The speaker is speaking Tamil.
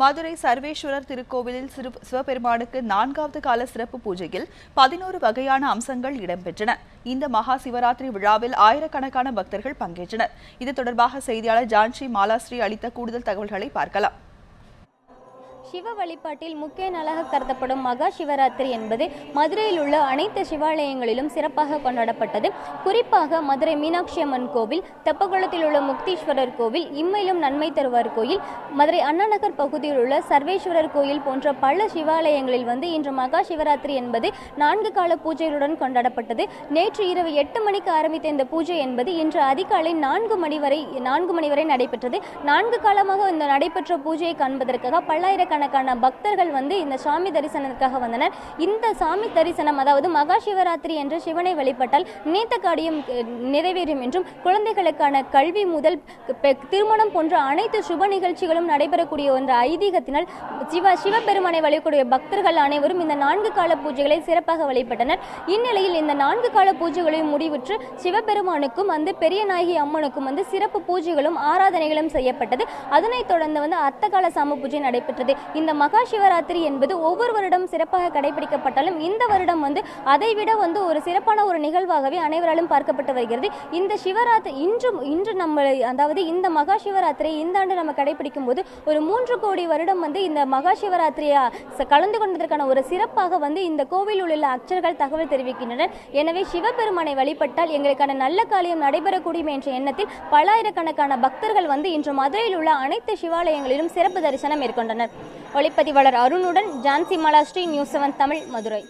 மதுரை சர்வேஸ்வரர் திருக்கோவிலில் சிவபெருமானுக்கு 4வது கால சிறப்பு பூஜையில் 11 வகையான அம்சங்கள் இடம்பெற்றன. இந்த மகா சிவராத்திரி விழாவில் ஆயிரக்கணக்கான பக்தர்கள் பங்கேற்றனர். இது தொடர்பாக செய்தியாளர் ஜான்சி மாலாஸ்ரீ அளித்த கூடுதல் தகவல்களை பார்க்கலாம். சிவ வழிபாட்டில் முக்கிய நாளாக கருதப்படும் மகா சிவராத்திரி என்பது மதுரையில் உள்ள அனைத்து சிவாலயங்களிலும் சிறப்பாக கொண்டாடப்பட்டது. குறிப்பாக மதுரை மீனாட்சி அம்மன் கோவில், தெப்பக்குளத்தில் உள்ள முக்தீஸ்வரர் கோவில், இம்மையிலும் நன்மை தருவார் கோயில், மதுரை அண்ணாநகர் பகுதியில் உள்ள சர்வேஸ்வரர் கோயில் போன்ற பல சிவாலயங்களில் இன்று மகா சிவராத்திரி என்பது 4 கால பூஜைகளுடன் கொண்டாடப்பட்டது. நேற்று இரவு 8 மணிக்கு ஆரம்பித்த இந்த பூஜை என்பது இன்று அதிகாலை 4 மணி வரை நடைபெற்றது. 4 காலமாக இந்த நடைபெற்ற பூஜையை காண்பதற்காக பல்லாயிரக்கணக்கான பக்தர்கள் இந்த சாமி தரிசனத்துக்காக வந்தனர். இந்த சாமி தரிசனம், அதாவது மகா சிவராத்திரி என்று சிவனை வழிபட்டால் நினைத்த காரியம் நிறைவேறும் என்றும், குழந்தைகளுக்கான கல்வி முதல் திருமணம் போன்ற அனைத்து சுப நிகழ்ச்சிகளும் நடைபெறக்கூடிய ஒரு ஐதீகத்தினால் சிவபெருமானை வழிபடக்கூடிய பக்தர்கள் அனைவரும் இந்த 4 கால பூஜைகளை சிறப்பாக வழிபட்டனர். இந்நிலையில் இந்த 4 கால பூஜைகளையும் முடிவுற்று சிவபெருமானுக்கும் பெரிய நாயகி அம்மனுக்கும் சிறப்பு பூஜைகளும் ஆராதனைகளும் செய்யப்பட்டது. அதனைத் தொடர்ந்து அர்த்தகால சாம பூஜை நடைபெற்றது. இந்த மகா சிவராத்திரி என்பது ஒவ்வொரு வருடம் சிறப்பாக கடைபிடிக்கப்பட்டாலும் இந்த வருடம் அதைவிட ஒரு சிறப்பான ஒரு நிகழ்வாகவே அனைவராலும் பார்க்கப்பட்டு வருகிறது. இந்த சிவராத்திரி இன்று நம்ம, அதாவது இந்த மகா சிவராத்திரி இந்த ஆண்டு நம்ம கடைபிடிக்கும் போது ஒரு 3 கோடி வருடம் இந்த மகா சிவராத்திரியை கலந்து கொண்டதற்கான ஒரு சிறப்பாக இந்த கோவிலில் உள்ள அர்ச்சகர்கள் தகவல் தெரிவிக்கின்றனர். எனவே சிவபெருமானை வழிபட்டால் எங்களுக்கான நல்ல காரியம் நடைபெறக்கூடிய என்ற எண்ணத்தில் பல்லாயிரக்கணக்கான பக்தர்கள் இன்று மதுரையில் உள்ள அனைத்து சிவாலயங்களிலும் சிறப்பு தரிசனம் மேற்கொண்டனர். ஒளிப்பதிவாளர் அருணுடன் ஜான்சி மாலாஸ்ரீ, நியூஸ் 7 தமிழ், மதுரை.